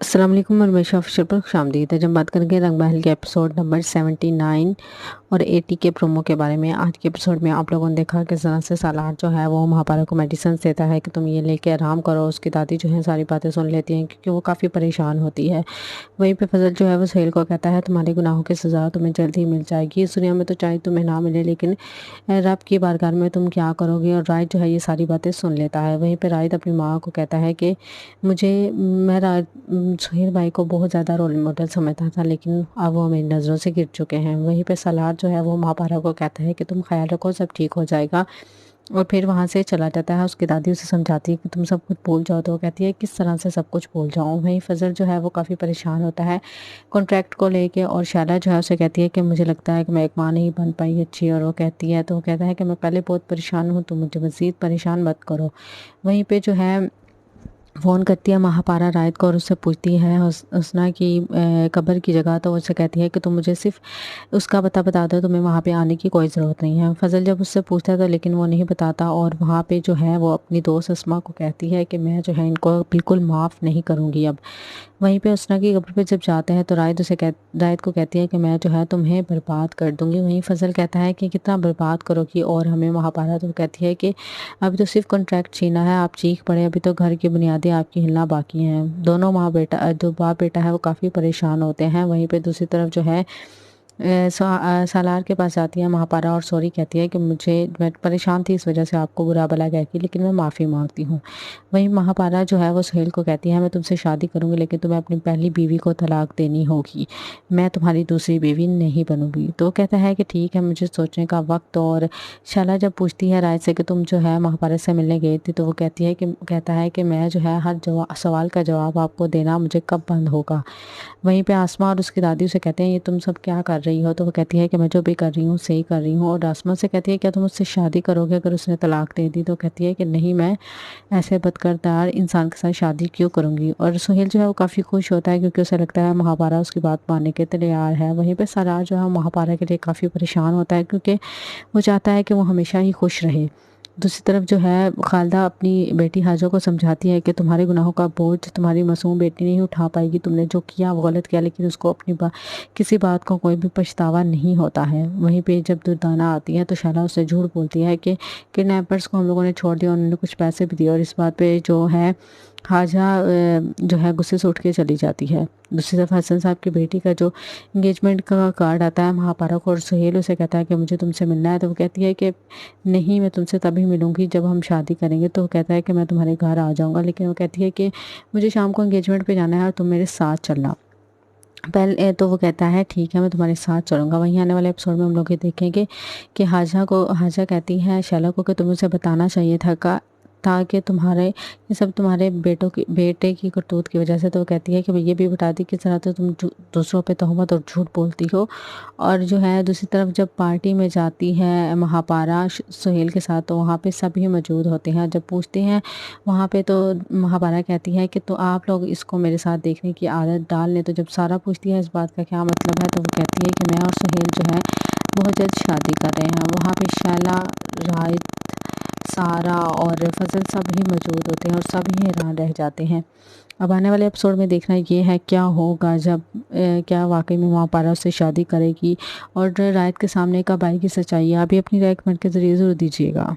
अस्सलाम वालेकुम और मेशा ऑफिशियल पर खुशामदीद है। जब बात करेंगे रंग महल के एपिसोड नंबर 79 और 80 के प्रोमो के बारे में। आज के एपिसोड में आप लोगों ने देखा कि ज़रा से सालार जो है वो महापारा को मेडिसिन देता है कि तुम ये लेके आराम करो। उसकी दादी जो है सारी बातें सुन लेती हैं क्योंकि वो काफ़ी परेशान होती है। वहीं पे फजल जो है वो सहेल को कहता है तुम्हारे गुनाहों की सज़ा तुम्हें जल्द ही मिल जाएगी। इस दुनिया में तो चाहे तुम्हें ना मिले, लेकिन रब की बारगाह में तुम क्या करोगे। और रायत जो है ये सारी बातें सुन लेता है। वहीं पे रायत अपनी माँ को कहता है कि मैं सुहेल भाई को बहुत ज़्यादा रोल मॉडल समझता था, लेकिन अब वो मेरी नज़रों से गिर चुके हैं। वहीं पे सलार जो है वो महापारा को कहता है कि तुम ख्याल रखो, सब ठीक हो जाएगा। और फिर वहाँ से चला जाता है। उसकी दादी उसे समझाती है कि तुम सब कुछ भूल जाओ, तो वो कहती है किस तरह से सब कुछ भूल जाऊँ। वहीं फजल जो है वो काफ़ी परेशान होता है कॉन्ट्रैक्ट को लेके। और शैला जो है उसे कहती है कि मुझे लगता है कि मैं एक माँ नहीं बन पाई अच्छी। और वो कहती है, तो वो कहता है कि मैं पहले बहुत परेशान हूँ, तो मुझे मज़ीद परेशान मत करो। वहीं पे जो है फ़ोन करती है महापारा रायत को और उससे पूछती है हुस्ना की कब्र की जगह। तो वो उससे कहती है कि तुम मुझे सिर्फ उसका पता बता दो, तुम्हें वहाँ पे आने की कोई ज़रूरत नहीं है। फजल जब उससे पूछता है तो लेकिन वो नहीं बताता। और वहाँ पे जो है वो अपनी दोस्त अस्मा को कहती है कि मैं जो है इनको बिल्कुल माफ़ नहीं करूँगी अब। वहीं पे हुस्ना की कब्र पे जब जाते हैं तो रायत को कहती है कि मैं जो है तुम्हें बर्बाद कर दूंगी। वहीं फजल कहता है कि कितना बर्बाद करोगी और हमें महापारा। तो कहती है कि अभी तो सिर्फ कॉन्ट्रैक्ट छीना है, आप चीख पड़े, अभी तो घर की बुनियादें आपकी हिलना बाकी हैं। दोनों माँ बेटा जो बाप बेटा है वो काफ़ी परेशान होते हैं। वहीं पे दूसरी तरफ जो है सालार के पास जाती है महापारा और सॉरी कहती है कि मैं परेशान थी इस वजह से आपको बुरा भला कह के, लेकिन मैं माफ़ी मांगती हूँ। वहीं महापारा जो है वो सुहेल को कहती है मैं तुमसे शादी करूँगी, लेकिन तुम्हें अपनी पहली बीवी को तलाक देनी होगी, मैं तुम्हारी दूसरी बीवी नहीं बनूंगी। तो कहता है कि ठीक है, मुझे सोचने का वक्त। और शैला जब पूछती है राय से कि तुम जो है महापारा से मिलने गई थी, तो वो कहता है कि मैं जो है हर सवाल का जवाब आपको देना मुझे कब बंद होगा। वहीं पे आसमा और उसकी दादी उसे कहते हैं ये तुम सब क्या कर रही हो। तो वो कहती है कि मैं जो भी कर रही हूँ सही कर रही हूँ। और आसमा से कहती है क्या तुम उससे शादी करोगे अगर उसने तलाक दे दी। तो कहती है कि नहीं, मैं ऐसे बदकिरदार इंसान के साथ शादी क्यों करूँगी। और सुहेल जो है वो काफ़ी खुश होता है क्योंकि उसे लगता है महापारा उसकी बात मानने के तैयार है। वहीं पर सरार जो है महापारा के लिए काफ़ी परेशान होता है क्योंकि वो चाहता है कि वो हमेशा ही खुश रहे। दूसरी तरफ जो है खालदा अपनी बेटी हाजा को समझाती है कि तुम्हारे गुनाहों का बोझ तुम्हारी मासूम बेटी नहीं उठा पाएगी। तुमने जो किया वो गलत किया, लेकिन उसको किसी बात को कोई भी पछतावा नहीं होता है। वहीं पे जब दुर्दाना आती है तो शैला उससे झूठ बोलती है कि किडनैपर्स को हम लोगों ने छोड़ दिया, उन्होंने कुछ पैसे भी दिए। और इस बात पे जो है हाजा जो है गुस्से से उठ के चली जाती है। दूसरी तरफ हसन साहब की बेटी का जो इंगेजमेंट का कार्ड आता है महापारा को और सुहेल उसे कहता है कि मुझे तुमसे मिलना है। तो वो कहती है कि नहीं, मैं तुमसे तभी मिलूंगी जब हम शादी करेंगे। तो वो कहता है कि मैं तुम्हारे घर आ जाऊंगा, लेकिन वो कहती है कि मुझे शाम को इंगेजमेंट पे जाना है और तुम मेरे साथ चलना पहले। तो वो कहता है ठीक है, मैं तुम्हारे साथ चलूंगा। वहीं आने वाले एपिसोड में हम लोग ये देखेंगे कि हाजा कहती है शैला को कि तुम्हें उसे बताना चाहिए था कि तुम्हारे ये सब तुम्हारे बेटे की करतूत की वजह से। तो वो कहती है कि ये भी बता दी किस तरह तो तुम दूसरों पे तोहमत और झूठ बोलती हो। और जो है दूसरी तरफ जब पार्टी में जाती है महापारा सुहेल के साथ, तो वहाँ पे सभी मौजूद होते हैं। जब पूछते हैं वहाँ पे तो महापारा कहती है कि तो आप लोग इसको मेरे साथ देखने की आदत डाल लें। तो जब सारा पूछती है इस बात का क्या मतलब है, तो वो कहती है कि मैं और सुहेल जो है बहुत जल्द शादी कर रहे हैं। वहाँ पे शैला, राय, सारा और फजल सब ही मौजूद होते हैं और सब ही हैरान रह जाते हैं। अब आने वाले एपिसोड में देखना ये है क्या होगा जब क्या वाकई में महापारा उससे शादी करेगी और रायत के सामने कब आएगी सच्चाई। आप भी अपनी राय कमेंट के ज़रिए ज़रूर दीजिएगा।